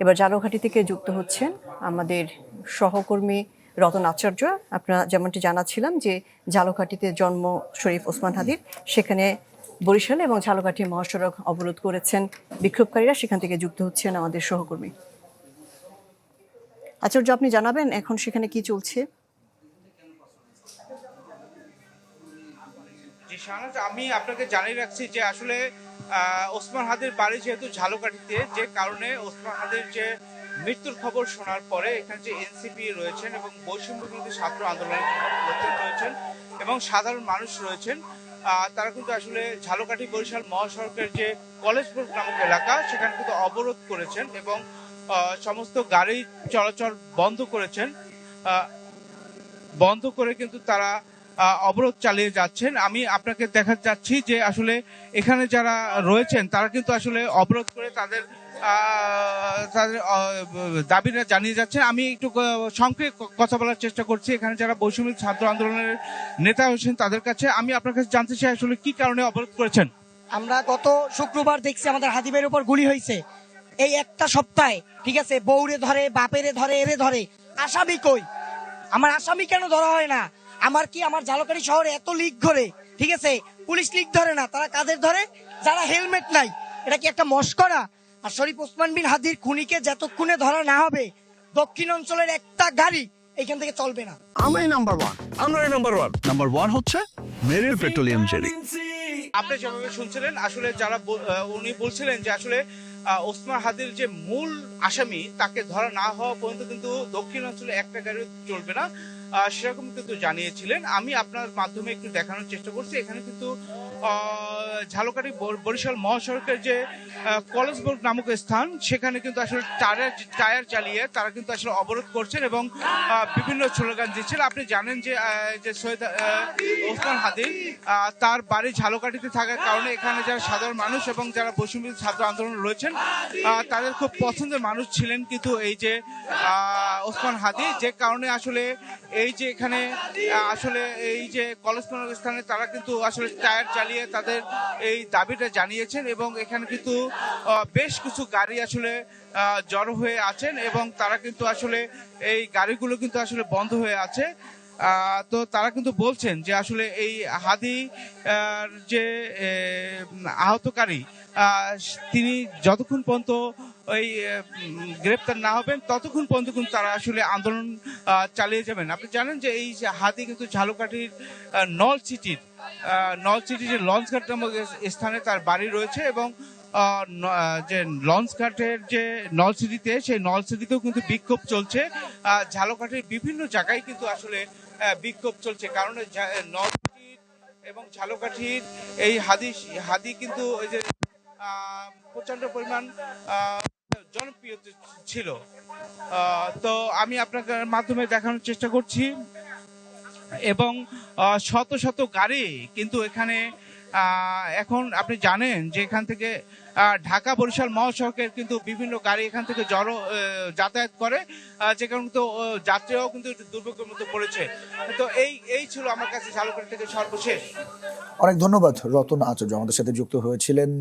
এবার ঝালকাঠি থেকে যুক্ত হচ্ছেন আমাদের সহকর্মী রতন আচার্য। আপনারা যেমনটি জানাচ্ছিলাম যে ঝালকাঠিতে জন্ম শরীফ ওসমান হাদির, সেখানে বরিশাল এবং ঝালকাঠি মহাসড়ক অবরোধ করেছেন বিক্ষোভকারীরা, সেখান থেকে যুক্ত হচ্ছেন আমাদের সহকর্মী আচার্য। আপনি জানাবেন এখন সেখানে কি চলছে? জি শাহনাজ, আমি আপনাকে জানিয়ে রাখছি যে আসলে ওসমান হাদির বাড়ি যেহেতু ঝালকাঠিতে, যে কারণে ওসমান হাদির যে মৃত্যুর খবর শোনার পরে এখানে যে এনসিপি রয়েছেন এবং বৈষম্য বিরোধী ছাত্র আন্দোলনের লোকজন রয়েছেন এবং সাধারণ মানুষ রয়েছেন, তারা কিন্তু আসলে ঝালকাঠি বরিশাল মহাসড়কের যে কলেজপুর নামক এলাকা সেখানে কিন্তু অবরোধ করেছেন এবং সমস্ত গাড়ি চলাচল বন্ধ করেছেন। বন্ধ করে কিন্তু তারা অবরোধ চালিয়ে যাচ্ছেন। আমি আপনাকে দেখাতে যাচ্ছি যে আসলে এখানে যারা রয়েছেন তারা কিন্তু আসলে অবরোধ করে তাদের তাদের দাবিটা জানিয়ে যাচ্ছেন। আমি একটু সংক্ষেপে কথা বলার চেষ্টা করছি এখানে যারা বৈষম্য ছাত্র আন্দোলনের নেতা হয়েছেন তাদের কাছে। আমি আপনার কাছে জানতে চাই আসলে কি কারণে অবরোধ করেছেন। আমরা গত শুক্রবার দেখছি আমাদের হাদিবের উপর গুলি হয়েছে। এই একটা সপ্তাহে ঠিক আছে, বউরে ধরে, বাপেরে ধরে, এরে ধরে, আসামি কই? আমার আসামি কেন ধরা হয় না? আমার কি আমার ঝালকাঠি শহরে এত লিক ধরে, ঠিক আছে, পুলিশ লিক ধরে না, তারা কাদের ধরে? যারা হেলমেট নাই। এটা কি একটা মস্করা? আর শরীফ ওসমান বিন হাদির খুনিকে যতক্ষণে ধরা না হবে দক্ষিণ অঞ্চলের একটা গাড়ি এখান থেকে চলবে না। আমরাই নাম্বার ওয়ান। নাম্বার ওয়ান হচ্ছে মেরিল পেট্রোলিয়াম জেলি। আপনি যেভাবে শুনছিলেন আসলে যারা উনি বলছিলেন যে আসলে ওসমান হাদির যে মূল আসামি তাকে ধরা না হওয়া পর্যন্ত কিন্তু দক্ষিণ অঞ্চলে একটা গাড়ি চলবে না, সেরকম কিন্তু জানিয়েছিলেন। আমি আপনার মাধ্যমে একটু দেখানোর চেষ্টা করছি এখানে কিন্তু ঝালকাঠি বরিশাল মহাসড়কের যে কলেজবোর্ড নামক স্থান সেখানে কিন্তু আসলে টায়ার জ্বালিয়ে তারা কিন্তু আসলে অবরোধ করছেন এবং বিভিন্ন স্লোগান দিচ্ছেন। আপনি জানেন যে সৈয়দ ওসমান হাদি তার বাড়ি ঝালকাঠিতে থাকার কারণে এখানে যারা সাধারণ মানুষ এবং যারা বৈষম্য ছাত্র আন্দোলন রয়েছেন তাদের খুব পছন্দের মানুষ ছিলেন কিন্তু এই যে ওসমান হাদি, যে কারণে আসলে এই যে এখানে আসলে এই যে কলেজ স্থানে তারা কিন্তু আসলে টায়ার জ্বালিয়ে তাদের এই দাবিটা জানিয়েছেন এবং এখানে কিন্তু বেশ কিছু গাড়ি আসলে জড়ো হয়ে আছেন এবং তারা কিন্তু আসলে এই গাড়িগুলো কিন্তু আসলে বন্ধ হয়ে আছে। তো তারা কিন্তু বলছেন যে আসলে এই হাদি যে আহতকারী তিনি যতক্ষণ পর্যন্ত ওই গ্রেপ্তার না হবেন ততক্ষণ পর্যন্ত কিন্তু তারা আসলে আন্দোলন চালিয়ে যাবেন। আপনি জানেন যে এই হাদি কিন্তু ঝালকাঠির নলছিটির যে লঞ্চঘাট নামক স্থানে তার বাড়ি রয়েছে এবং যে লঞ্চঘাটের যে নলছিটিতে সেই নলছিটিতেও কিন্তু বিক্ষোভ চলছে। ঝালকাঠির বিভিন্ন জায়গায় কিন্তু আসলে বিক্ষোভ চলছে, কারণ নলছিটির এবং ঝালকাঠির এই হাদি কিন্তু ওই যে প্রচন্ড পরিমাণ জনপ্রিয় ছিল। তো আমি আপনাকে মাধ্যমে দেখানোর চেষ্টা করছি এবং শত শত গাড়ি কিন্তু এখানে এখন আপনি জানেন যে এখান থেকে ঢাকা বরিশাল মহাসড়কের কিন্তু বিভিন্ন গাড়ি এখান থেকে যাতায়াত করে, যে কারণে তো যাত্রীরাও কিন্তু দুর্ভোগের মধ্যে পড়েছে। তো এই ছিল আমার কাছে ঝালকাঠি থেকে সর্বশেষ। অনেক ধন্যবাদ রতন আচার্য আমাদের সাথে যুক্ত হয়েছিলেন।